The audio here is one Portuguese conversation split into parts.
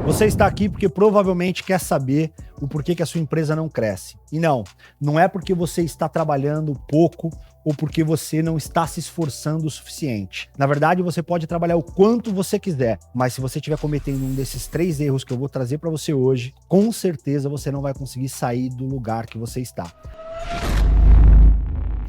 Você está aqui porque provavelmente quer saber o porquê que a sua empresa não cresce. E não é porque você está trabalhando pouco ou porque você não está se esforçando o suficiente. Na verdade, você pode trabalhar o quanto você quiser, mas se você estiver cometendo um desses 3 erros que eu vou trazer para você hoje, com certeza você não vai conseguir sair do lugar que você está.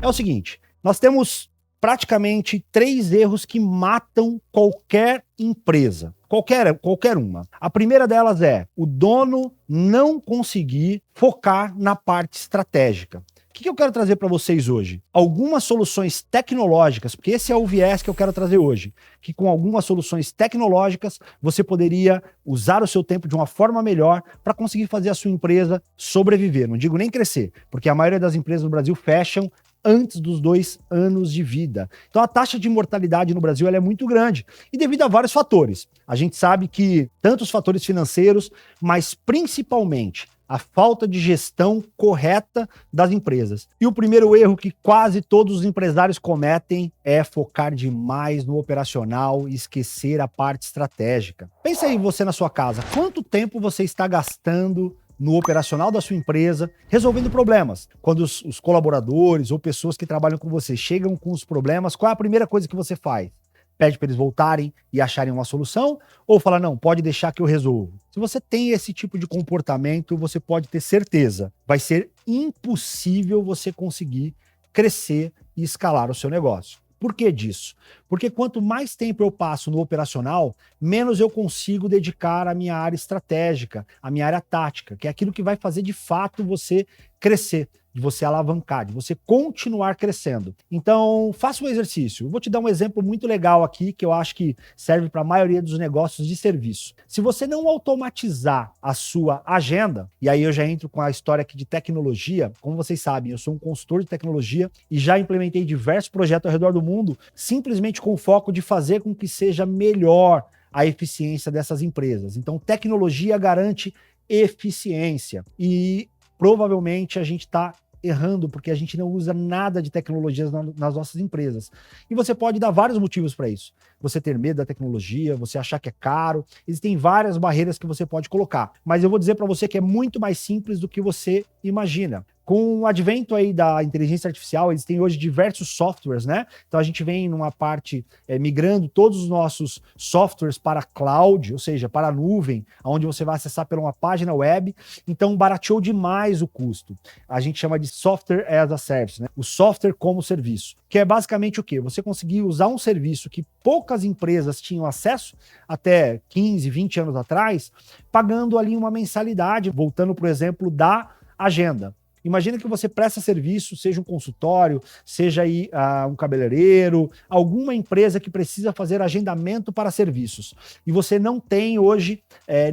É o seguinte, nós temos praticamente 3 erros que matam qualquer empresa. Qualquer uma. A primeira delas é o dono não conseguir focar na parte estratégica. O que eu quero trazer para vocês hoje? Algumas soluções tecnológicas, porque esse é o viés que eu quero trazer hoje, que com algumas soluções tecnológicas você poderia usar o seu tempo de uma forma melhor para conseguir fazer a sua empresa sobreviver. Não digo nem crescer, porque a maioria das empresas no Brasil fecham antes dos 2 anos de vida. Então a taxa de mortalidade no Brasil ela é muito grande, e devido a vários fatores. A gente sabe que tanto os fatores financeiros, mas principalmente a falta de gestão correta das empresas. E o primeiro erro que quase todos os empresários cometem é focar demais no operacional e esquecer a parte estratégica. Pensa aí você na sua casa, quanto tempo você está gastando no operacional da sua empresa, resolvendo problemas. Quando os colaboradores ou pessoas que trabalham com você chegam com os problemas, qual é a primeira coisa que você faz? Pede para eles voltarem e acharem uma solução? Ou fala, não, pode deixar que eu resolvo? Se você tem esse tipo de comportamento, você pode ter certeza, vai ser impossível você conseguir crescer e escalar o seu negócio. Por que disso? Porque quanto mais tempo eu passo no operacional, menos eu consigo dedicar à minha área estratégica, à minha área tática, que é aquilo que vai fazer de fato você crescer, de você alavancar, de você continuar crescendo. Então, faça um exercício. Eu vou te dar um exemplo muito legal aqui, que eu acho que serve para a maioria dos negócios de serviço. Se você não automatizar a sua agenda, e aí eu já entro com a história aqui de tecnologia, como vocês sabem, eu sou um consultor de tecnologia e já implementei diversos projetos ao redor do mundo, simplesmente com o foco de fazer com que seja melhor a eficiência dessas empresas. Então, tecnologia garante eficiência. E provavelmente a gente está errando porque a gente não usa nada de tecnologias nas nossas empresas. E você pode dar vários motivos para isso. Você ter medo da tecnologia, você achar que é caro, existem várias barreiras que você pode colocar. Mas eu vou dizer para você que é muito mais simples do que você imagina. Com o advento aí da inteligência artificial, existem hoje diversos softwares, né? Então a gente vem numa parte migrando todos os nossos softwares para cloud, ou seja, para a nuvem, onde você vai acessar por uma página web. Então barateou demais o custo. A gente chama de software as a service, né? O software como serviço, que é basicamente o quê? Você conseguir usar um serviço que poucas empresas tinham acesso até 15, 20 anos atrás, pagando ali uma mensalidade, voltando para o exemplo da agenda. Imagina que você presta serviço, seja um consultório, seja aí um cabeleireiro, alguma empresa que precisa fazer agendamento para serviços. E você não tem hoje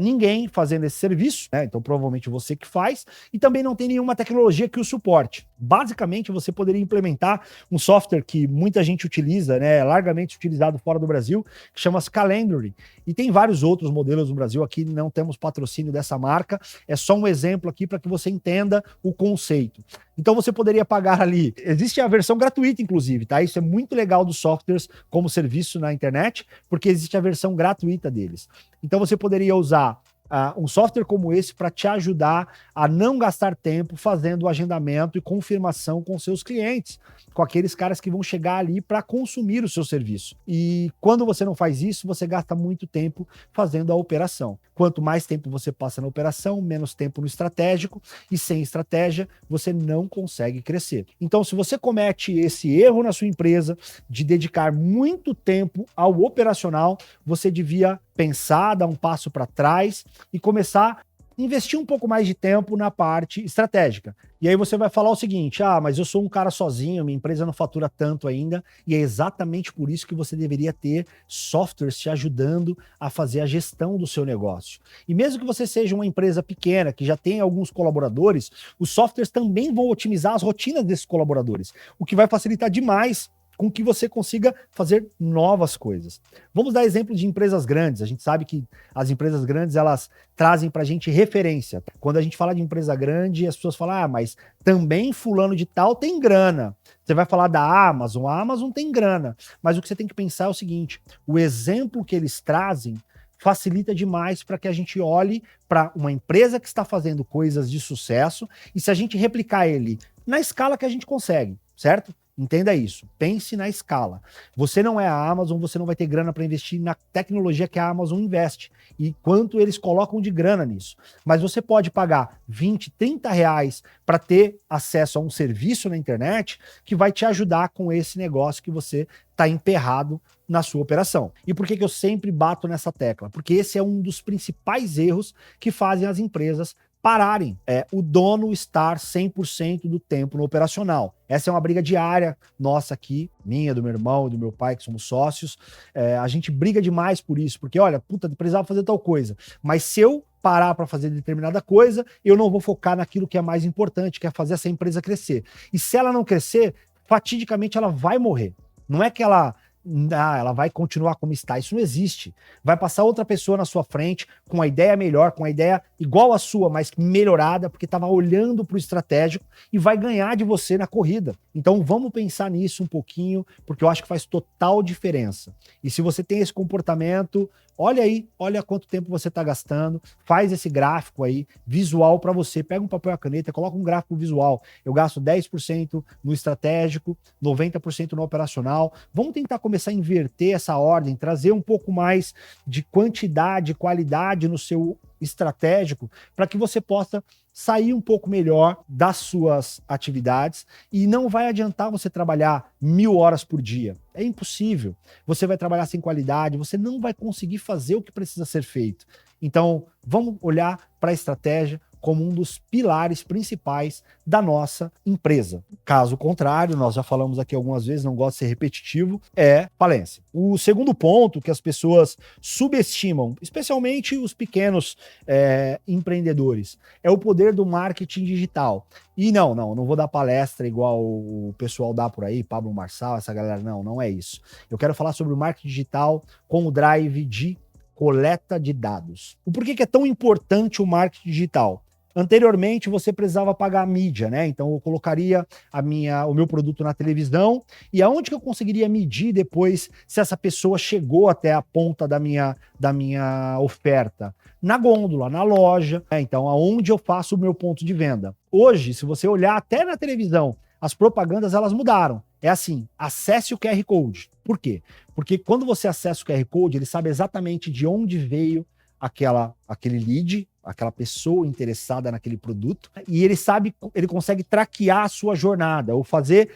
ninguém fazendo esse serviço, né? Então provavelmente você que faz, e também não tem nenhuma tecnologia que o suporte. Basicamente, você poderia implementar um software que muita gente utiliza, né, largamente utilizado fora do Brasil, que chama-se Calendly. E tem vários outros modelos no Brasil, aqui não temos patrocínio dessa marca, é só um exemplo aqui para que você entenda o conceito. Então você poderia pagar ali, existe a versão gratuita inclusive, tá? Isso é muito legal dos softwares como serviço na internet, porque existe a versão gratuita deles. Então você poderia usar um software como esse para te ajudar a não gastar tempo fazendo o agendamento e confirmação com seus clientes, com aqueles caras que vão chegar ali para consumir o seu serviço. E quando você não faz isso, você gasta muito tempo fazendo a operação. Quanto mais tempo você passa na operação, menos tempo no estratégico, e sem estratégia, você não consegue crescer. Então, se você comete esse erro na sua empresa de dedicar muito tempo ao operacional, você devia pensar, dar um passo para trás e começar a investir um pouco mais de tempo na parte estratégica. E aí você vai falar o seguinte, mas eu sou um cara sozinho, minha empresa não fatura tanto ainda, e é exatamente por isso que você deveria ter softwares te ajudando a fazer a gestão do seu negócio. E mesmo que você seja uma empresa pequena, que já tem alguns colaboradores, os softwares também vão otimizar as rotinas desses colaboradores, o que vai facilitar demais com que você consiga fazer novas coisas. Vamos dar exemplo de empresas grandes. A gente sabe que as empresas grandes, elas trazem para a gente referência. Quando a gente fala de empresa grande, as pessoas falam, mas também fulano de tal tem grana. Você vai falar da Amazon, a Amazon tem grana. Mas o que você tem que pensar é o seguinte, o exemplo que eles trazem facilita demais para que a gente olhe para uma empresa que está fazendo coisas de sucesso e se a gente replicar ele na escala que a gente consegue, certo? Entenda isso, pense na escala. Você não é a Amazon, você não vai ter grana para investir na tecnologia que a Amazon investe e quanto eles colocam de grana nisso. Mas você pode pagar 20, 30 reais para ter acesso a um serviço na internet que vai te ajudar com esse negócio que você está emperrado na sua operação. E por que eu sempre bato nessa tecla? Porque esse é um dos principais erros que fazem as empresas pararem, o dono estar 100% do tempo no operacional. Essa é uma briga diária nossa aqui, minha, do meu irmão, do meu pai, que somos sócios. A gente briga demais por isso, porque olha, puta, precisava fazer tal coisa, mas se eu parar para fazer determinada coisa, eu não vou focar naquilo que é mais importante, que é fazer essa empresa crescer. E se ela não crescer, fatidicamente ela vai morrer. Não é que ela vai continuar como está. Isso não existe. Vai passar outra pessoa na sua frente com a ideia melhor, com a ideia igual à sua, mas melhorada, porque estava olhando para o estratégico e vai ganhar de você na corrida. Então vamos pensar nisso um pouquinho, porque eu acho que faz total diferença. E se você tem esse comportamento, olha aí, olha quanto tempo você está gastando, faz esse gráfico aí, visual para você, pega um papel e a caneta, coloca um gráfico visual. Eu gasto 10% no estratégico, 90% no operacional. Vamos tentar começar a inverter essa ordem, trazer um pouco mais de quantidade e qualidade no seu estratégico para que você possa sair um pouco melhor das suas atividades e não vai adiantar você trabalhar 1000 horas por dia. É impossível. Você vai trabalhar sem qualidade, você não vai conseguir fazer o que precisa ser feito. Então, vamos olhar para a estratégia como um dos pilares principais da nossa empresa. Caso contrário, nós já falamos aqui algumas vezes, não gosto de ser repetitivo, é falência. O segundo ponto que as pessoas subestimam, especialmente os pequenos empreendedores, é o poder do marketing digital. E não vou dar palestra igual o pessoal dá por aí, Pablo Marçal, essa galera, não é isso. Eu quero falar sobre o marketing digital com o drive de coleta de dados. O porquê que é tão importante o marketing digital? Anteriormente, você precisava pagar a mídia, né? Então, eu colocaria o meu produto na televisão e aonde que eu conseguiria medir depois se essa pessoa chegou até a ponta da minha oferta? Na gôndola, na loja, né? Então, aonde eu faço o meu ponto de venda. Hoje, se você olhar até na televisão, as propagandas, elas mudaram. É assim, acesse o QR Code. Por quê? Porque quando você acessa o QR Code, ele sabe exatamente de onde veio aquele lead, aquela pessoa interessada naquele produto, e ele consegue traquear a sua jornada, ou fazer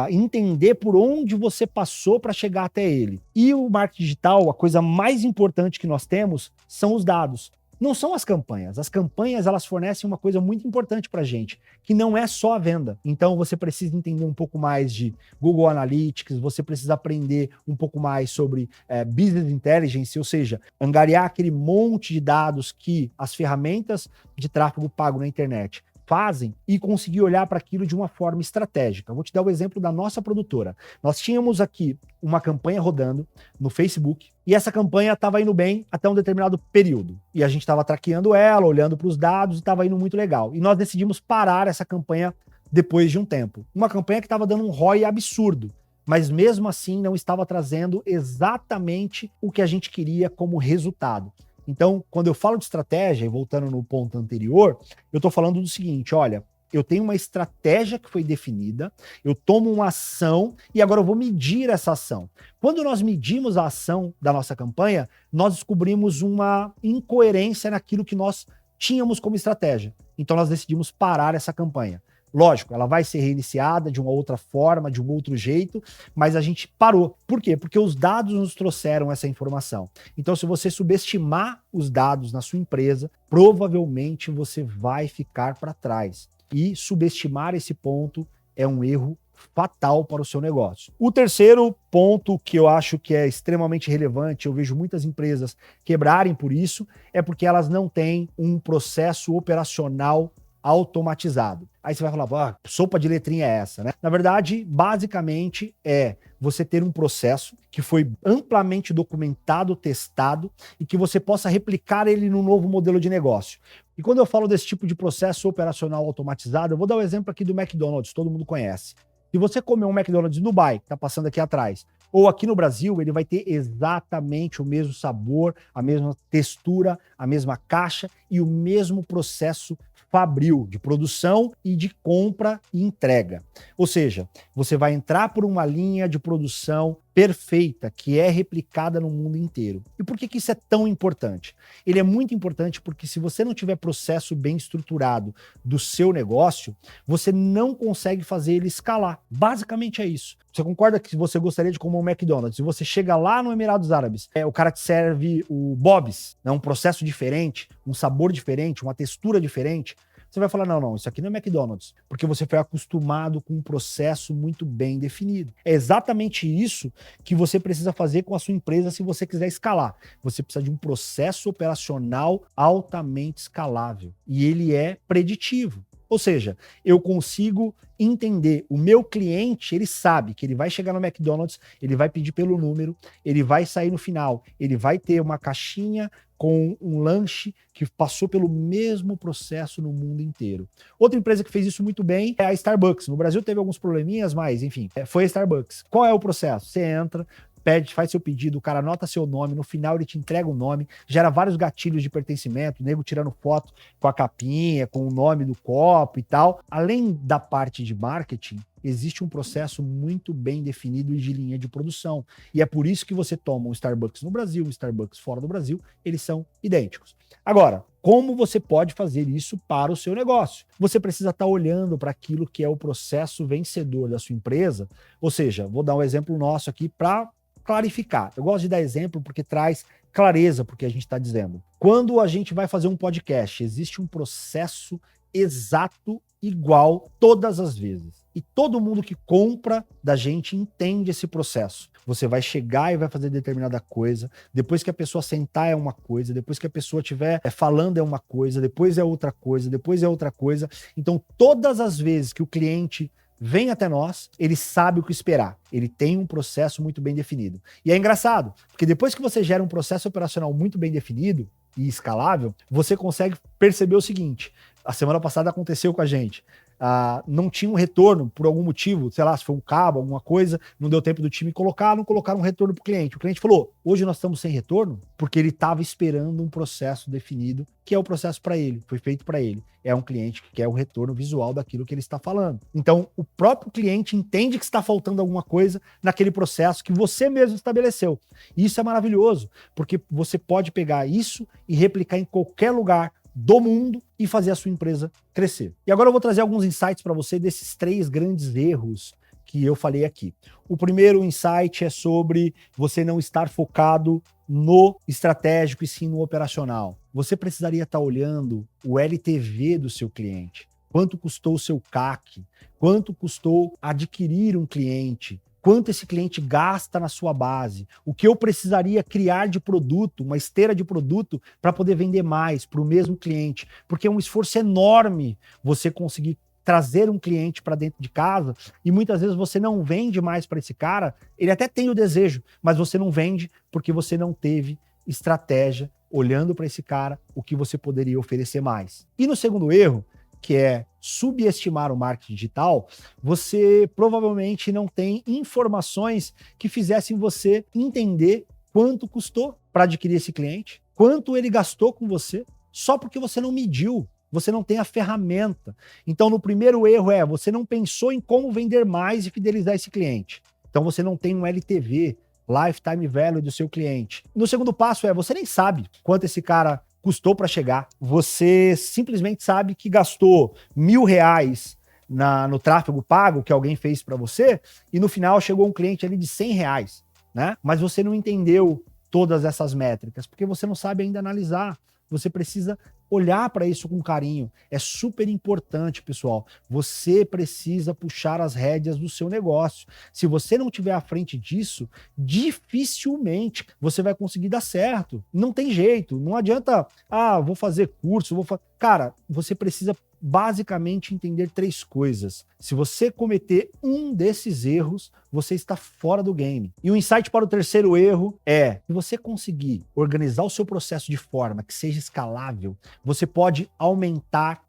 entender por onde você passou para chegar até ele. E o marketing digital, a coisa mais importante que nós temos são os dados. Não são as campanhas. As campanhas, elas fornecem uma coisa muito importante para a gente, que não é só a venda. Então, você precisa entender um pouco mais de Google Analytics, você precisa aprender um pouco mais sobre Business Intelligence, ou seja, angariar aquele monte de dados que as ferramentas de tráfego pago na internet fazem e conseguir olhar para aquilo de uma forma estratégica. Vou te dar o exemplo da nossa produtora. Nós tínhamos aqui uma campanha rodando no Facebook e essa campanha estava indo bem até um determinado período. E a gente estava traqueando ela, olhando para os dados e estava indo muito legal. E nós decidimos parar essa campanha depois de um tempo. Uma campanha que estava dando um ROI absurdo, mas mesmo assim não estava trazendo exatamente o que a gente queria como resultado. Então, quando eu falo de estratégia, e voltando no ponto anterior, eu estou falando do seguinte, olha, eu tenho uma estratégia que foi definida, eu tomo uma ação e agora eu vou medir essa ação. Quando nós medimos a ação da nossa campanha, nós descobrimos uma incoerência naquilo que nós tínhamos como estratégia. Então, nós decidimos parar essa campanha. Lógico, ela vai ser reiniciada de uma outra forma, de um outro jeito, mas a gente parou. Por quê? Porque os dados nos trouxeram essa informação. Então, se você subestimar os dados na sua empresa, provavelmente você vai ficar para trás. E subestimar esse ponto é um erro fatal para o seu negócio. O terceiro ponto que eu acho que é extremamente relevante, eu vejo muitas empresas quebrarem por isso, é porque elas não têm um processo operacional automatizado. Aí você vai falar, sopa de letrinha é essa, né? Na verdade, basicamente é você ter um processo que foi amplamente documentado, testado e que você possa replicar ele no novo modelo de negócio. E quando eu falo desse tipo de processo operacional automatizado, eu vou dar o exemplo aqui do McDonald's, todo mundo conhece. Se você comer um McDonald's em Dubai, que está passando aqui atrás, Ou aqui no Brasil, ele vai ter exatamente o mesmo sabor, a mesma textura, a mesma caixa e o mesmo processo fabril de produção e de compra e entrega. Ou seja, você vai entrar por uma linha de produção perfeita, que é replicada no mundo inteiro. E por que isso é tão importante? Ele é muito importante porque se você não tiver processo bem estruturado do seu negócio, você não consegue fazer ele escalar. Basicamente é isso. Você concorda que você gostaria de comer um McDonald's e você chega lá no Emirados Árabes, o cara te serve o Bob's, né, um processo diferente, um sabor diferente, uma textura diferente, você vai falar, não, isso aqui não é McDonald's, porque você foi acostumado com um processo muito bem definido. É exatamente isso que você precisa fazer com a sua empresa se você quiser escalar. Você precisa de um processo operacional altamente escalável. E ele é preditivo. Ou seja, eu consigo entender, o meu cliente, ele sabe que ele vai chegar no McDonald's, ele vai pedir pelo número, ele vai sair no final, ele vai ter uma caixinha com um lanche que passou pelo mesmo processo no mundo inteiro. Outra empresa que fez isso muito bem é a Starbucks. No Brasil teve alguns probleminhas, mas enfim, foi a Starbucks. Qual é o processo? Você entra, pede, faz seu pedido, o cara anota seu nome, no final ele te entrega o nome, gera vários gatilhos de pertencimento, o nego tirando foto com a capinha, com o nome do copo e tal. Além da parte de marketing, existe um processo muito bem definido e de linha de produção. E é por isso que você toma um Starbucks no Brasil, um Starbucks fora do Brasil, eles são idênticos. Agora, como você pode fazer isso para o seu negócio? Você precisa estar olhando para aquilo que é o processo vencedor da sua empresa. Ou seja, vou dar um exemplo nosso aqui para clarificar. Eu gosto de dar exemplo porque traz clareza para o que a gente está dizendo. Quando a gente vai fazer um podcast, existe um processo exato, igual, todas as vezes. E todo mundo que compra da gente entende esse processo. Você vai chegar e vai fazer determinada coisa, depois que a pessoa sentar é uma coisa, depois que a pessoa estiver falando é uma coisa, depois é outra coisa, depois é outra coisa. Então, todas as vezes que o cliente vem até nós, ele sabe o que esperar. Ele tem um processo muito bem definido. E é engraçado, porque depois que você gera um processo operacional muito bem definido e escalável, você consegue perceber o seguinte: a semana passada aconteceu com a gente. Não tinha um retorno por algum motivo, sei lá, se foi um cabo, alguma coisa, não deu tempo do time colocar, não colocaram um retorno para o cliente. O cliente falou, hoje nós estamos sem retorno, porque ele estava esperando um processo definido, que é o processo para ele, foi feito para ele. É um cliente que quer o retorno visual daquilo que ele está falando. Então, o próprio cliente entende que está faltando alguma coisa naquele processo que você mesmo estabeleceu. E isso é maravilhoso, porque você pode pegar isso e replicar em qualquer lugar do mundo e fazer a sua empresa crescer. E agora eu vou trazer alguns insights para você desses 3 grandes erros que eu falei aqui. O primeiro insight é sobre você não estar focado no estratégico e sim no operacional. Você precisaria estar olhando o LTV do seu cliente. Quanto custou o seu CAC? Quanto custou adquirir um cliente? Quanto esse cliente gasta na sua base, o que eu precisaria criar de produto, uma esteira de produto para poder vender mais para o mesmo cliente, porque é um esforço enorme você conseguir trazer um cliente para dentro de casa e muitas vezes você não vende mais para esse cara, ele até tem o desejo, mas você não vende porque você não teve estratégia olhando para esse cara o que você poderia oferecer mais. E no segundo erro, que é subestimar o marketing digital, você provavelmente não tem informações que fizessem você entender quanto custou para adquirir esse cliente, quanto ele gastou com você, só porque você não mediu, você não tem a ferramenta. Então, no primeiro erro você não pensou em como vender mais e fidelizar esse cliente. Então, você não tem um LTV, Lifetime Value do seu cliente. No segundo passo você nem sabe quanto esse cara custou para chegar. Você simplesmente sabe que gastou R$1.000 no tráfego pago que alguém fez para você e no final chegou um cliente ali de R$100, né? Mas você não entendeu todas essas métricas porque você não sabe ainda analisar. Você precisa olhar para isso com carinho. É super importante, pessoal. Você precisa puxar as rédeas do seu negócio. Se você não tiver à frente disso, dificilmente você vai conseguir dar certo. Não tem jeito. Não adianta, vou fazer curso, Cara, você precisa basicamente entender 3 coisas. Se você cometer um desses erros, você está fora do game. E o insight para o terceiro erro é, se você conseguir organizar o seu processo de forma que seja escalável, você pode aumentar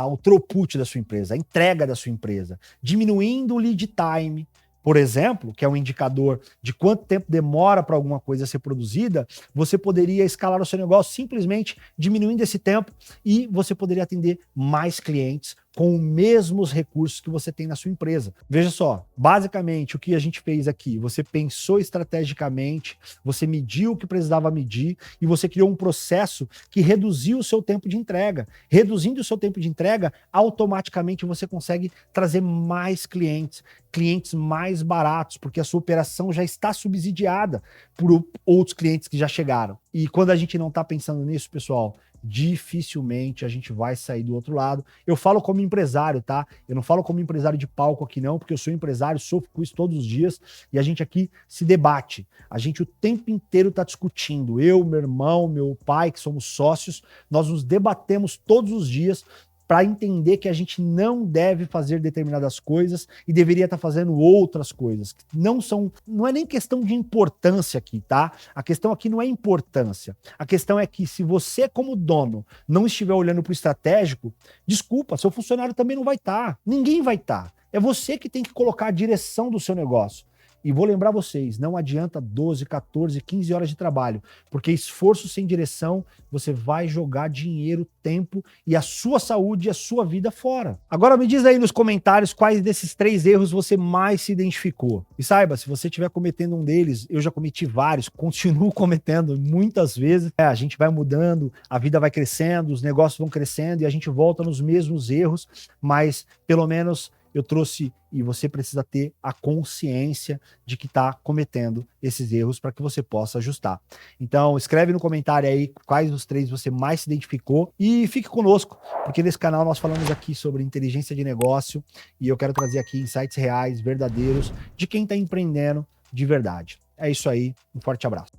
o throughput da sua empresa, a entrega da sua empresa, diminuindo o lead time, por exemplo, que é um indicador de quanto tempo demora para alguma coisa ser produzida, você poderia escalar o seu negócio simplesmente diminuindo esse tempo e você poderia atender mais clientes com os mesmos recursos que você tem na sua empresa. Veja só, basicamente o que a gente fez aqui, você pensou estrategicamente, você mediu o que precisava medir e você criou um processo que reduziu o seu tempo de entrega. Reduzindo o seu tempo de entrega, automaticamente você consegue trazer mais clientes, clientes mais baratos, porque a sua operação já está subsidiada por outros clientes que já chegaram. E quando a gente não está pensando nisso, pessoal, dificilmente a gente vai sair do outro lado. Eu falo como empresário, tá? Eu não falo como empresário de palco aqui não, porque eu sou empresário, sofro com isso todos os dias e a gente aqui se debate. A gente o tempo inteiro tá discutindo. Eu, meu irmão, meu pai, que somos sócios, nós nos debatemos todos os dias para entender que a gente não deve fazer determinadas coisas e deveria estar fazendo outras coisas. Não é nem questão de importância aqui, tá? A questão aqui não é importância. A questão é que se você, como dono, não estiver olhando para o estratégico, desculpa, seu funcionário também não vai estar. Ninguém vai estar. É você que tem que colocar a direção do seu negócio. E vou lembrar vocês, não adianta 12, 14, 15 horas de trabalho, porque esforço sem direção, você vai jogar dinheiro, tempo e a sua saúde e a sua vida fora. Agora me diz aí nos comentários quais desses 3 erros você mais se identificou. E saiba, se você estiver cometendo um deles, eu já cometi vários, continuo cometendo muitas vezes. A gente vai mudando, a vida vai crescendo, os negócios vão crescendo e a gente volta nos mesmos erros, mas pelo menos eu trouxe, e você precisa ter a consciência de que está cometendo esses erros para que você possa ajustar. Então, escreve no comentário aí quais os 3 você mais se identificou e fique conosco, porque nesse canal nós falamos aqui sobre inteligência de negócio e eu quero trazer aqui insights reais, verdadeiros, de quem está empreendendo de verdade. É isso aí, um forte abraço.